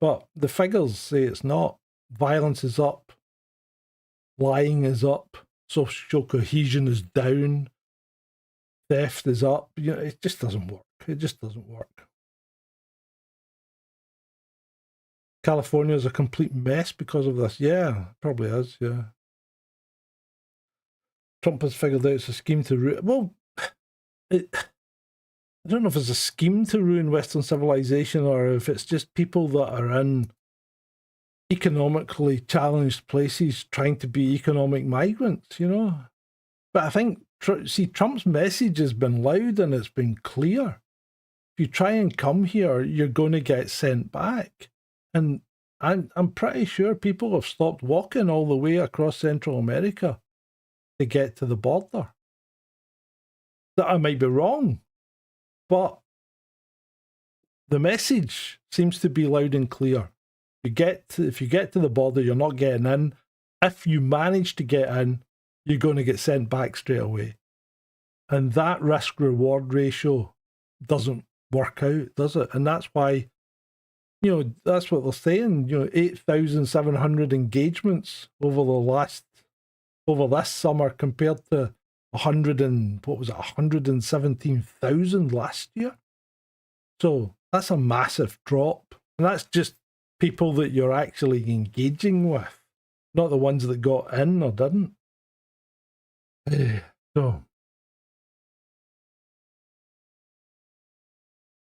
but the figures say it's not. Violence is up, lying is up, social cohesion is down. Theft is up. It just doesn't work. It just doesn't work. California is a complete mess because of this. Yeah, probably is. Yeah. Trump has figured out it's a scheme to ruin. Well, I don't know if it's a scheme to ruin Western civilization or if it's just people that are in economically challenged places trying to be economic migrants, But I think, Trump's message has been loud and it's been clear. If you try and come here, you're going to get sent back. And I'm pretty sure people have stopped walking all the way across Central America to get to the border. That I might be wrong, but the message seems to be loud and clear. If you get to the border, you're not getting in. If you manage to get in, you're going to get sent back straight away. And that risk-reward ratio doesn't work out, does it? And that's why, that's what they're saying, 8,700 engagements over this summer compared to 117,000 last year. So that's a massive drop. And that's just people that you're actually engaging with, not the ones that got in or didn't. So,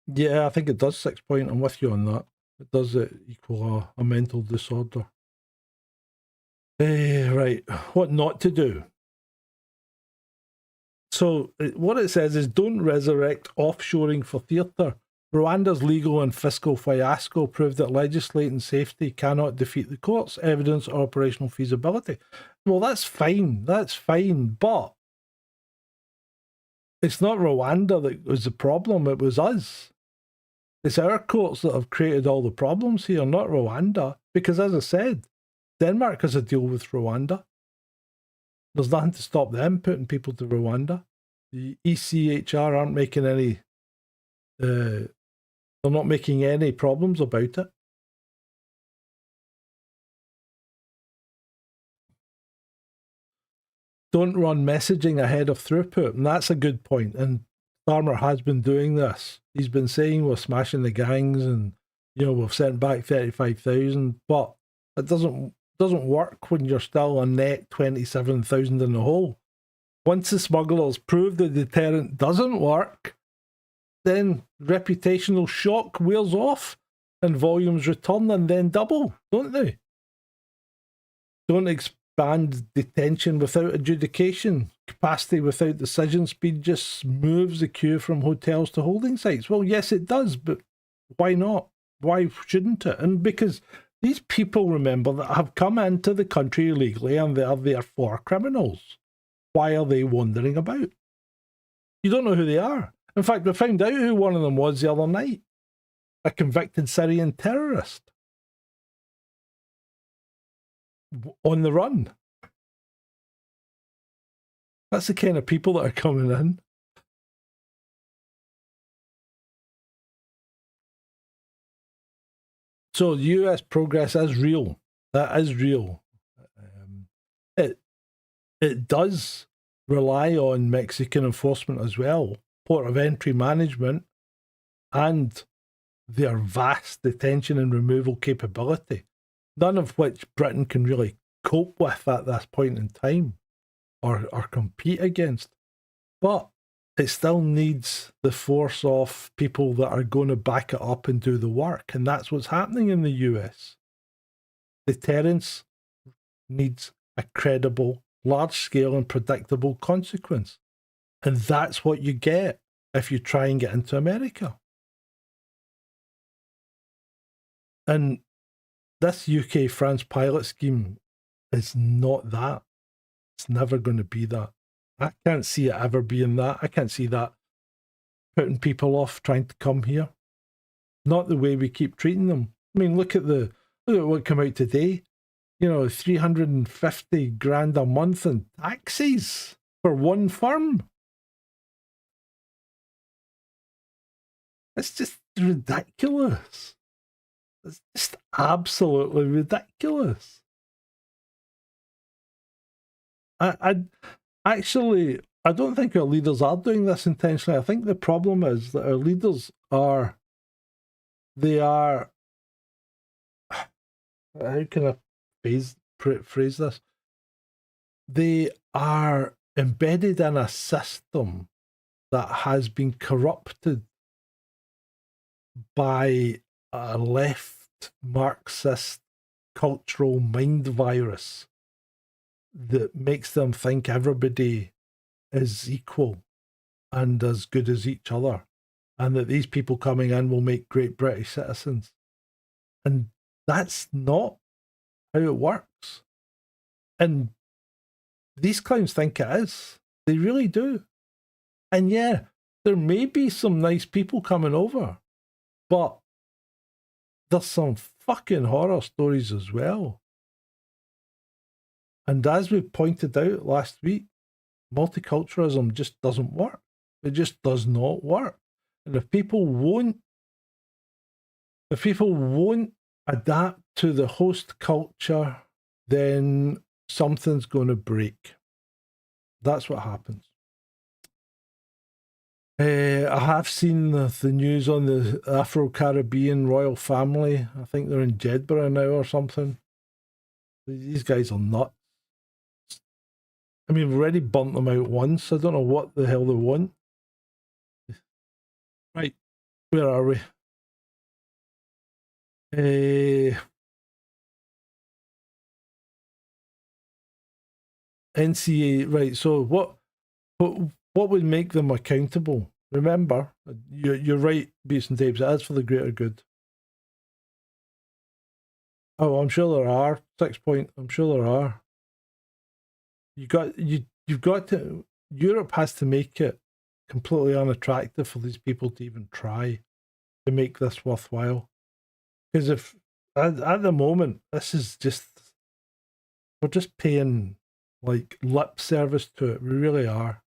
yeah, I think it does 6 point. I'm with you on that. It does equal a mental disorder. Right, what not to do. So what it says is, don't resurrect offshoring for theatre. Rwanda's legal and fiscal fiasco proved that legislating safety cannot defeat the courts, evidence, or operational feasibility. Well, that's fine. That's fine. But it's not Rwanda that was the problem. It was us. It's our courts that have created all the problems here, not Rwanda. Because as I said, Denmark has a deal with Rwanda. There's nothing to stop them putting people to Rwanda. The ECHR aren't making any... they're not making any problems about it. Don't run messaging ahead of throughput. And that's a good point. And Starmer has been doing this. He's been saying we're smashing the gangs and, we've sent back 35,000. But it doesn't work when you're still a net 27,000 in the hole. Once the smugglers prove the deterrent doesn't work, then reputational shock wears off and volumes return and then double, don't they? Don't expand detention without adjudication. Capacity without decision speed just moves the queue from hotels to holding sites. Well, yes, it does, but why not? Why shouldn't it? And because these people, remember, that have come into the country illegally and they are therefore criminals. Why are they wandering about? You don't know who they are. In fact, we found out who one of them was the other night. A convicted Syrian terrorist. On the run. That's the kind of people that are coming in. So US progress is real. That is real. It does rely on Mexican enforcement as well, port of entry management, and their vast detention and removal capability, none of which Britain can really cope with at this point in time or compete against. But it still needs the force of people that are going to back it up and do the work, and that's what's happening in the US. Deterrence needs a credible, large-scale and predictable consequence. And that's what you get if you try and get into America. And this UK-France pilot scheme is not that. It's never going to be that. I can't see it ever being that. I can't see that putting people off trying to come here. Not the way we keep treating them. I mean, look at what came out today. 350 grand a month in taxes for one firm. It's just ridiculous. It's just absolutely ridiculous. I don't think our leaders are doing this intentionally. I think the problem is that our leaders are, how can I phrase this? They are embedded in a system that has been corrupted by a left Marxist cultural mind virus that makes them think everybody is equal and as good as each other, and that these people coming in will make great British citizens. And that's not how it works. And these clowns think it is. They really do. And yeah, there may be some nice people coming over, but there's some fucking horror stories as well. And as we pointed out last week, multiculturalism just doesn't work. It just does not work. And if people won't adapt to the host culture, then something's going to break. That's what happens. I have seen the news on the Afro-Caribbean royal family. I think they're in Jedburgh now or something. These guys are nuts. I mean, we've already burnt them out once. I don't know what the hell they want. Right, where are we? NCA, right. So what What would make them accountable? Remember, you're right, Beats and Tapes, it is for the greater good. Oh, I'm sure there are. 6 point, I'm sure there are. You've got to, Europe has to make it completely unattractive for these people to even try to make this worthwhile. Because if at the moment this is just, we're just paying like lip service to it. We really are.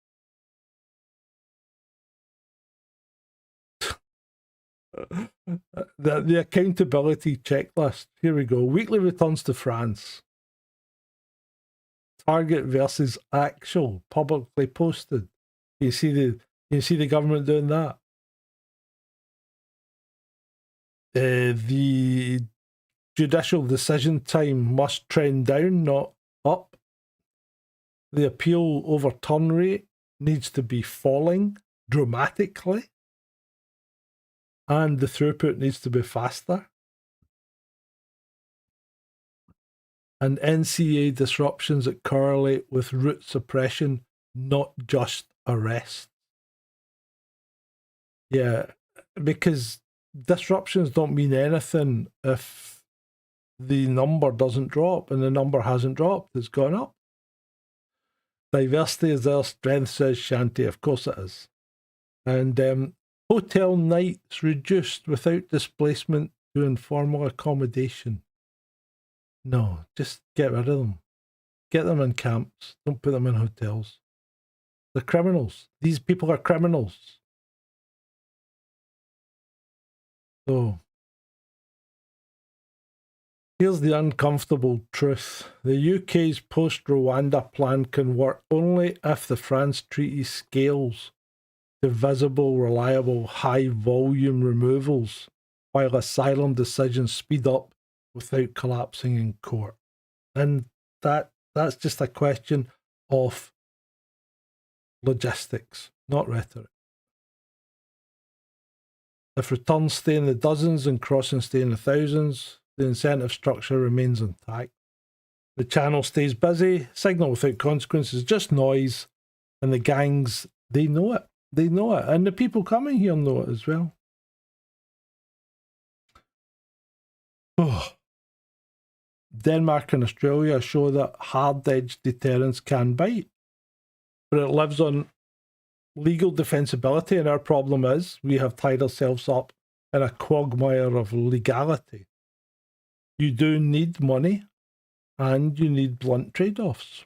The accountability checklist. Here we go. Weekly returns to France. Target versus actual, publicly posted. You see the government doing that. The judicial decision time must trend down, not up. The appeal overturn rate needs to be falling dramatically, and the throughput needs to be faster. And NCA disruptions that correlate with route suppression, not just arrest. Yeah, because disruptions don't mean anything if the number doesn't drop, and the number hasn't dropped, it's gone up. Diversity is their strength, says Shanti. Of course it is. And hotel nights reduced without displacement to informal accommodation. No, just get rid of them. Get them in camps. Don't put them in hotels. They're criminals. These people are criminals. So, here's the uncomfortable truth. The UK's post-Rwanda plan can work only if the France treaty scales to visible, reliable, high-volume removals, while asylum decisions speed up without collapsing in court. And that's just a question of logistics, not rhetoric. If returns stay in the dozens and crossings stay in the thousands, the incentive structure remains intact. The channel stays busy, signal without consequences, just noise, and the gangs, they know it. They know it, and the people coming here know it as well. Oh. Denmark and Australia show that hard-edged deterrence can bite, but it lives on legal defensibility, and our problem is we have tied ourselves up in a quagmire of legality. You do need money, and you need blunt trade-offs.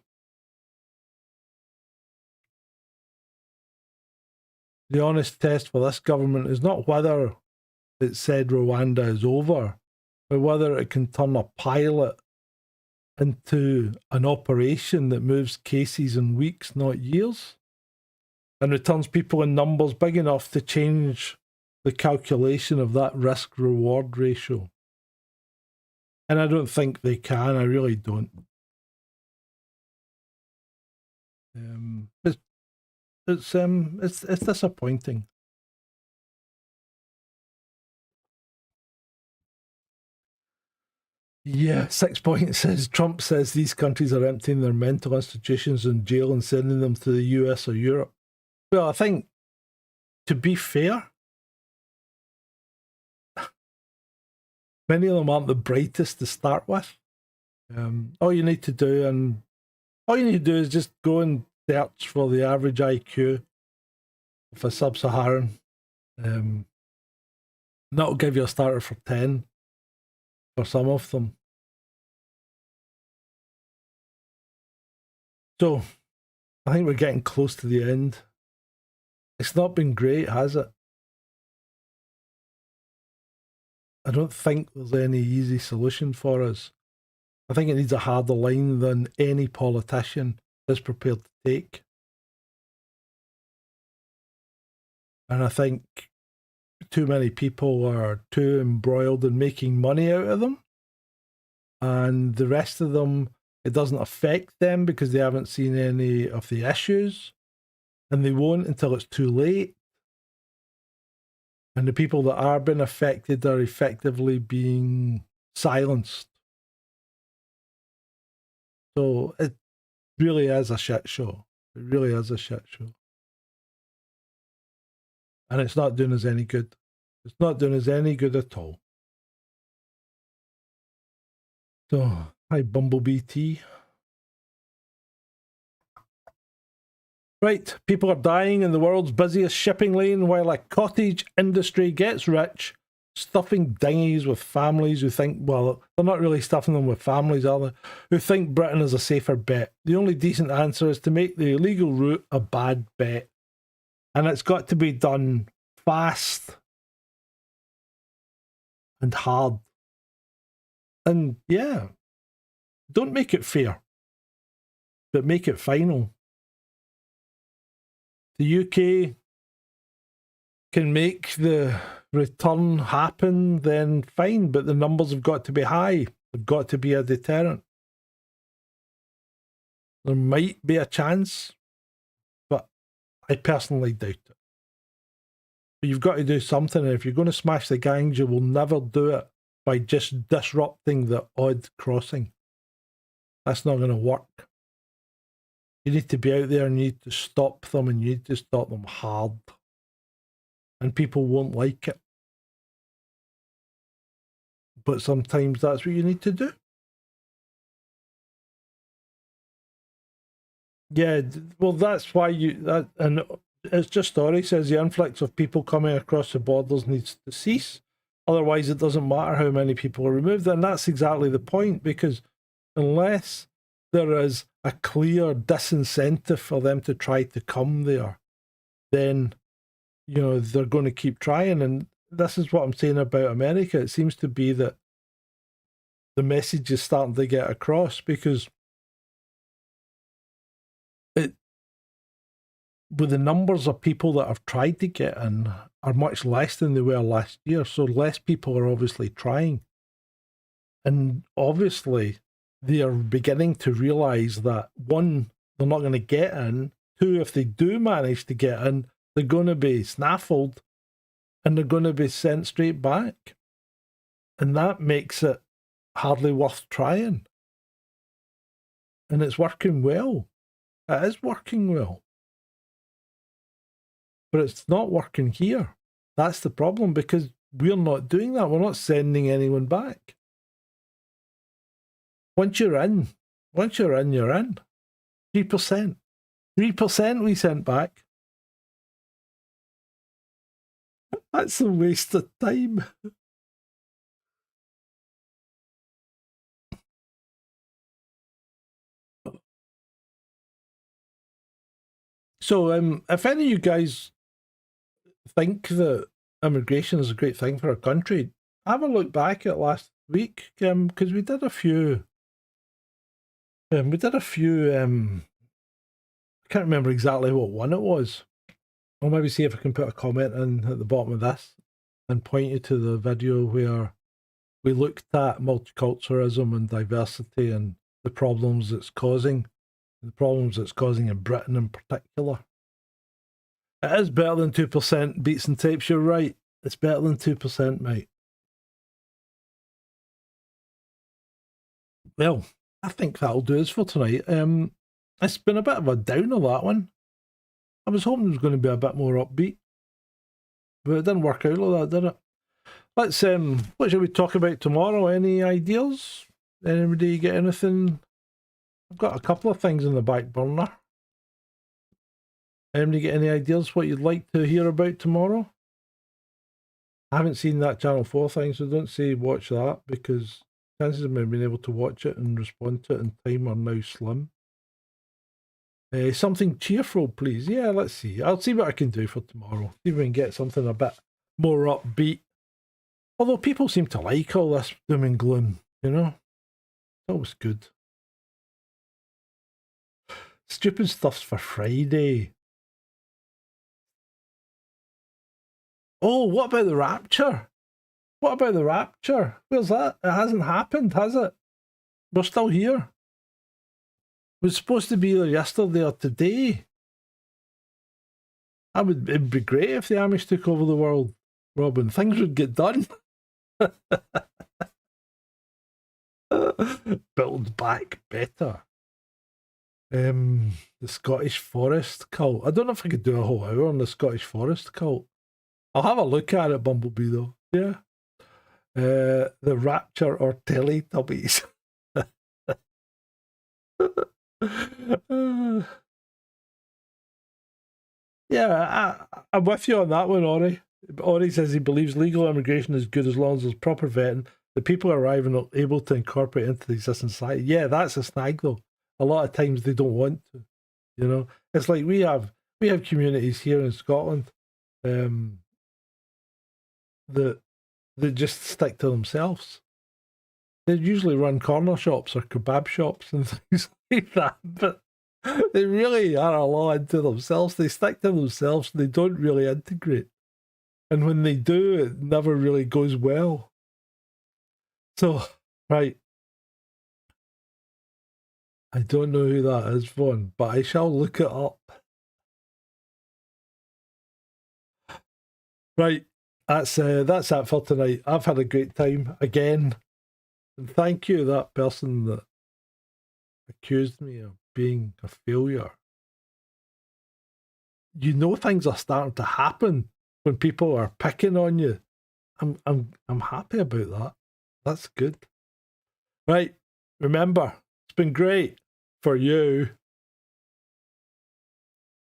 The honest test for this government is not whether it said Rwanda is over, but whether it can turn a pilot into an operation that moves cases in weeks, not years, and returns people in numbers big enough to change the calculation of that risk-reward ratio. And I don't think they can. I really don't. It's disappointing. Yeah, 6 point says Trump says these countries are emptying their mental institutions in jail and sending them to the US or Europe. Well, I think, to be fair, many of them aren't the brightest to start with. All you need to do is just go and search for the average IQ of a sub-Saharan. That'll give you a starter for 10 for some of them. So, I think we're getting close to the end. It's not been great, has it? I don't think there's any easy solution for us. I think it needs a harder line than any politician is prepared to take. And I think too many people are too embroiled in making money out of them. And the rest of them, it doesn't affect them because they haven't seen any of the issues. And they won't until it's too late. And the people that are being affected are effectively being silenced. So it really is a shit show. It really is a shit show. And it's not doing us any good. It's not doing us any good at all. So, hi, Bumblebee T. Right, people are dying in the world's busiest shipping lane while a cottage industry gets rich, stuffing dinghies with families who think, well, they're not really stuffing them with families, are they? Who think Britain is a safer bet. The only decent answer is to make the illegal route a bad bet. And it's got to be done fast and hard. And yeah, don't make it fair, but make it final. The UK can make the return happen, then fine, but the numbers have got to be high. They've got to be a deterrent. There might be a chance, but I personally doubt it. But you've got to do something, and if you're going to smash the gangs, you will never do it by just disrupting the odd crossing. That's not going to work. You need to be out there and you need to stop them, and you need to stop them hard. And people won't like it. But sometimes that's what you need to do. Yeah, well, that's why and it's just story says the influx of people coming across the borders needs to cease. Otherwise, it doesn't matter how many people are removed. And that's exactly the point, because unless there is a clear disincentive for them to try to come there, then, you know, they're going to keep trying. And this is what I'm saying about America. It seems to be that the message is starting to get across, because with the numbers of people that have tried to get in are much less than they were last year. So less people are obviously trying. And obviously, they are beginning to realise that, one, they're not going to get in. Two, if they do manage to get in, they're going to be snaffled and they're going to be sent straight back. And that makes it hardly worth trying. And it's working well. It is working well. But it's not working here. That's the problem, because we're not doing that. We're not sending anyone back. Once you're in, you're in. 3%. 3% we sent back. That's a waste of time. So, if any of you guys think that immigration is a great thing for our country, have a look back at last week, because we did a few. I can't remember exactly what one it was. I'll maybe see if I can put a comment in at the bottom of this and point you to the video where we looked at multiculturalism and diversity and the problems it's causing, in Britain in particular. It is better than 2% beats and tapes, you're right. It's better than 2%, mate. Well, I think that'll do us for tonight. It's been a bit of a downer, that one. I was hoping it was going to be a bit more upbeat, but it didn't work out like that, did it? Let's what shall we talk about tomorrow? Any ideas? Anybody get anything? I've got a couple of things in the back burner. Anybody get any ideas what you'd like to hear about tomorrow? I haven't seen that Channel 4 thing, so don't say watch that, because chances of me being able to watch it and respond to it in time are now slim. Something cheerful, please. Yeah, let's see. I'll see what I can do for tomorrow. See if we can get something a bit more upbeat. Although people seem to like all this doom and gloom, you know? It's always good. Stupid stuff's for Friday. Oh, what about the rapture? What about the rapture? Where's that? It hasn't happened, has it? We're still here. It was supposed to be either yesterday or today. It'd be great if the Amish took over the world, Robin. Things would get done. Build back better. The Scottish Forest cult. I don't know if I could do a whole hour on the Scottish Forest cult. I'll have a look at it, Bumblebee, though. Yeah. The Rapture or Teletubbies. Yeah, I'm with you on that one, Ori. Ori says he believes legal immigration is good as long as there's proper vetting. The people arriving are able to incorporate into the existing society. Yeah, that's a snag, though. A lot of times they don't want to. You know, it's like we have communities here in Scotland that just stick to themselves. They usually run corner shops or kebab shops and things like that, but they really are a lot into themselves. They stick to themselves. They don't really integrate. And when they do, it never really goes well. So, right. I don't know who that is, Vaughn, but I shall look it up. Right. That's that for tonight. I've had a great time again. And thank you, that person that accused me of being a failure. You know things are starting to happen when people are picking on you. I'm happy about that. That's good. Right. Remember, it's been great for you.